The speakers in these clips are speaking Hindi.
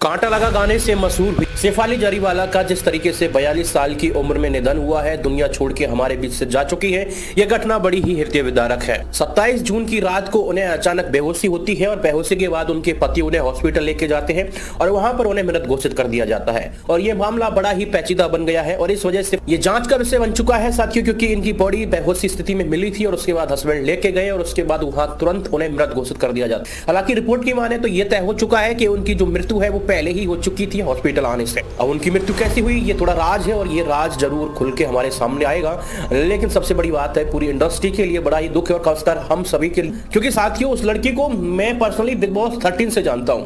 कांटा लगा गाने से मशहूर हुई शेफाली जरीवाला का जिस तरीके से 42 साल की उम्र में निधन हुआ है, दुनिया छोड़ के हमारे बीच से जा चुकी है। यह घटना बड़ी ही हृदय विदारक है। 27 जून की रात को उन्हें अचानक बेहोशी होती है और बेहोशी के बाद उनके पति उन्हें हॉस्पिटल लेके जाते हैं और वहां पर उन्हें मृत घोषित कर दिया जाता है। और ये मामला बड़ा ही पेचीदा बन गया है और इस वजह से ये जांच का विषय बन चुका है साथियों, क्योंकि इनकी बॉडी बेहोशी स्थिति में मिली थी और उसके बाद हस्बैंड लेके गए और उसके बाद वहां तुरंत उन्हें मृत घोषित कर दिया जाता है। हालांकि रिपोर्ट की माने तो यह तय हो चुका है कि उनकी जो मृत्यु है वो पहले ही हो चुकी थी हॉस्पिटल आने से। अब उनकी मृत्यु कैसी हुई ये थोड़ा राज है और ये राज जरूर खुल के हमारे सामने आएगा। लेकिन सबसे बड़ी बात है पूरी इंडस्ट्री के लिए बड़ा ही दुख है और खासकर हम सभी के लिए, क्योंकि साथियों उस लड़की को मैं पर्सनली बिग बॉस 13 से जानता हूं।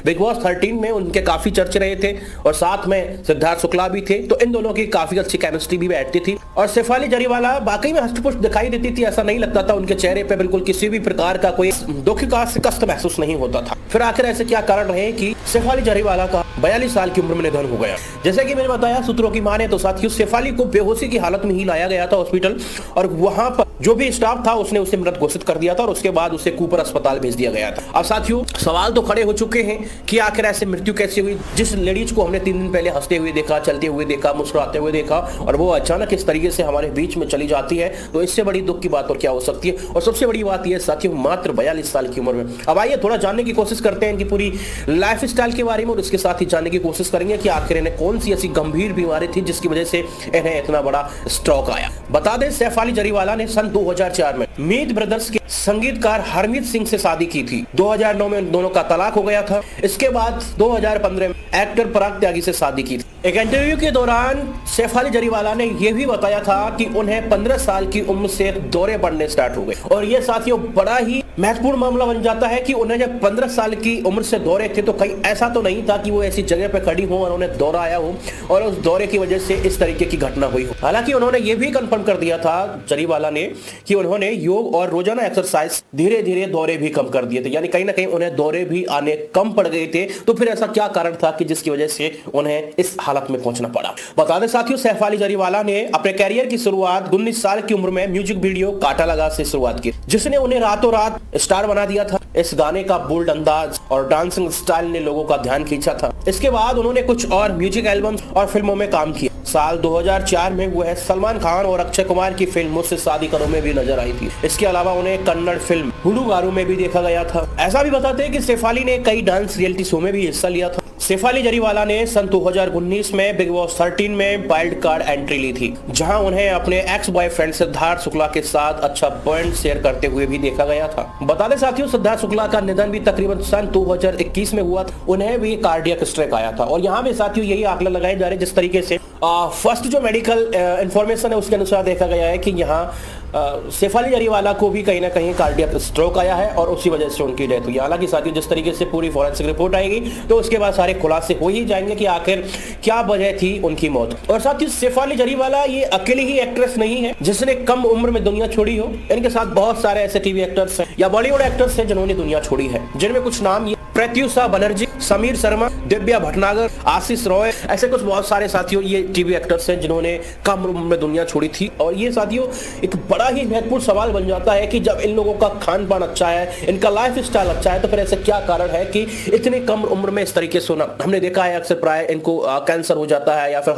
बिग बॉस 13 में उनके काफी चर्चे रहे थे और साथ में सिद्धार्थ शुक्ला भी थे, तो इन दोनों की काफी अच्छी केमिस्ट्री भी बैठती थी। और शेफाली जरीवाला वाकई में हष्टपुष्ट दिखाई देती थी, ऐसा नहीं लगता था उनके चेहरे पे बिल्कुल किसी भी प्रकार का कोई दुख का कष्ट महसूस नहीं होता था। फिर आखिर ऐसे क्या कारण रहे कि शेफाली जरीवाला का 42 साल की उम्र में निधन हो गया। जैसे कि मैंने बताया सूत्रों की माने तो साथियों शेफाली को बेहोशी की हालत में ही लाया गया था हॉस्पिटल और वहां पर जो भी स्टाफ था उसने उसे मृत घोषित कर दिया था और उसके बाद उसे कूपर अस्पताल भेज दिया गया था। अब साथियों सवाल तो खड़े हो चुके हैं कि आखिर ऐसे मृत्यु कैसे हुई। जिस लेडीज को हमने 3 दिन पहले हंसते हुए देखा, चलते हुए देखा, मुस्कुराते हुए देखा और वो अचानक इस तरीके से हमारे बीच में चली जाती है, तो इससे बड़ी दुख की बात और क्या हो सकती है। और सबसे बड़ी बात यह साथियों मात्र 42 साल की उम्र में। अब आइए थोड़ा जानने की कोशिश करते हैं इनकी पूरी लाइफ स्टाइल के बारे में और इसके साथ ही जानने की कोशिश करेंगे कि आखिर इन्हें कौन सी ऐसी गंभीर बीमारी थी जिसकी वजह से इन्हें इतना बड़ा स्ट्रोक आया। बता दें शेफाली जरीवाला ने सन 2004 में मीत ब्रदर्स के संगीतकार हरमीत सिंह से शादी की थी। 2009 में दोनों का तलाक हो गया था। इसके बाद 2015 में एक्टर पराग त्यागी से शादी की थी। एक इंटरव्यू के दौरान शेफाली जरीवाला ने यह भी बताया था कि उन्हें 15 साल की उम्र से दौरे पड़ने स्टार्ट हो गए और यह साथियों बड़ा ही महत्वपूर्ण मामला बन जाता है कि उन्हें जब 15 साल की उम्र से दौरे थे तो कहीं ऐसा तो नहीं था कि वो ऐसी जगह पे खड़ी हो और उन्हें दौरा आया हो और उस दौरे की वजह से इस तरीके की घटना हुई हो। हालांकि उन्होंने ये भी कंफर्म कर दिया था जरीवाला ने कि उन्होंने योग और रोजाना एक्सरसाइज धीरे धीरे दौरे भी कम कर दिए थे, यानी कहीं ना कहीं उन्हें दौरे भी आने कम पड़ गए थे। तो फिर ऐसा क्या कारण था कि जिसकी वजह से उन्हें इस हालत में पहुंचना पड़ा। बता दें साथियों शेफाली जरीवाला ने अपने कैरियर की शुरुआत 19 साल की उम्र में म्यूजिक वीडियो काटा लगा से शुरुआत की, जिसने उन्हें रातों रात स्टार बना दिया था। इस गाने का बोल्ड अंदाज और डांसिंग स्टाइल ने लोगों का ध्यान खींचा था। इसके बाद उन्होंने कुछ और म्यूजिक एल्बम्स और फिल्मों में काम किया। साल 2004 में वह सलमान खान और अक्षय कुमार की फिल्म मुझसे शादी करो में भी नजर आई थी। इसके अलावा उन्हें कन्नड़ फिल्म हुलुगारू में भी देखा गया था। ऐसा भी बताते हैं कि शेफाली ने कई डांस रियलिटी शो में भी हिस्सा लिया था। शेफाली जरीवाला ने सन 2019 में बिग बॉस 13 में वाइल्ड कार्ड एंट्री ली थी, जहां उन्हें अपने एक्स बॉयफ्रेंड सिद्धार्थ शुक्ला के साथ अच्छा पॉइंट शेयर करते हुए भी देखा गया था। बता दें साथियों सिद्धार्थ शुक्ला का निधन भी तकरीबन सन 2021 में हुआ था। उन्हें भी कार्डियक स्ट्रोक आया था और यहाँ पे साथियों यही आंकलन लगाए जा रहे जिस तरीके से फर्स्ट जो मेडिकल इंफॉर्मेशन है उसके अनुसार देखा गया है कि यहाँ शेफाली जरीवाला को भी कहीं ना कहीं कार्डियक स्ट्रोक आया है और उसी वजह से उनकी डेथ हुई। हालांकि साथियों जिस तरीके से पूरी फॉरेंसिक रिपोर्ट आएगी तो उसके बाद सारे खुलासे हो ही जाएंगे कि आखिर क्या वजह थी उनकी मौत। और साथियों शेफाली जरीवाला ये अकेली ही एक्ट्रेस नहीं है जिसने कम उम्र में दुनिया छोड़ी हो। इनके साथ बहुत सारे ऐसे टीवी एक्टर्स हैं या बॉलीवुड एक्टर्स हैं जिन्होंने दुनिया छोड़ी है, जिनमें कुछ नाम प्रत्युषा बनर्जी, समीर शर्मा, दिव्या भटनागर, आशीष रॉय, ऐसे कुछ बहुत सारे साथियों ये टीवी एक्टर्स हैं जिन्होंने कम उम्र में दुनिया छोड़ी थी। और ये साथियों एक बड़ा ही महत्वपूर्ण सवाल बन जाता है कि जब इन लोगों का खान पान अच्छा है, इनका लाइफ स्टाइल अच्छा है, तो फिर ऐसे क्या कारण है कि इतनी कम उम्र में इस तरीके से होना। हमने देखा है अक्सर प्राय इनको कैंसर हो जाता है या फिर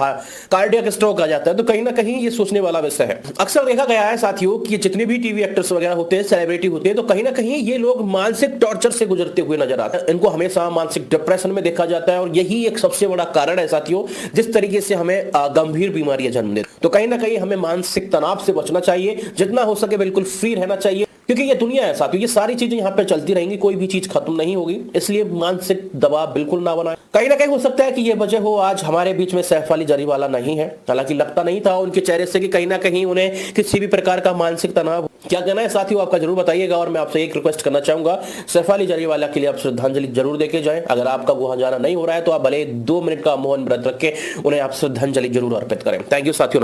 कार्डियक स्ट्रोक आ जाता है, तो कहीं ना कहीं ये सोचने वाला विषय है। अक्सर देखा गया है साथियों कि जितने भी टीवी एक्टर्स वगैरह होते हैं, सेलिब्रिटी होते हैं, तो कहीं ना कहीं ये लोग मानसिक टॉर्चर से गुजरते हुए नजर आते हैं। इनको हमेशा मानसिक डिप्रेशन में देखा जाता है और यही एक सबसे बड़ा कारण है साथियों जिस तरीके से हमें गंभीर बीमारियां जन्म देती। तो कहीं ना कहीं हमें मानसिक तनाव से बचना चाहिए, जितना हो सके बिल्कुल फ्री रहना चाहिए, क्योंकि ये दुनिया है साथियों, ये सारी चीजें यहाँ पे चलती रहेंगी, कोई भी चीज खत्म नहीं होगी। इसलिए मानसिक दबाव बिल्कुल ना बनाए। कहीं ना कहीं हो सकता है कि ये वजह हो आज हमारे बीच में शेफाली जरीवाला नहीं है। हालांकि लगता नहीं था उनके चेहरे से कि कहीं ना कहीं उन्हें किसी भी प्रकार का मानसिक तनाव। क्या कहना है साथियों आपका जरूर बताइएगा और मैं आपसे एक रिक्वेस्ट करना चाहूंगा, शेफाली जरीवाला के लिए आप श्रद्धांजलि जरूर देके जाएं। अगर आपका वहां जाना नहीं हो रहा है तो आप भले 2 मिनट का मौन व्रत रख के उन्हें आप श्रद्धांजलि जरूर अर्पित करें। थैंक यू साथियों।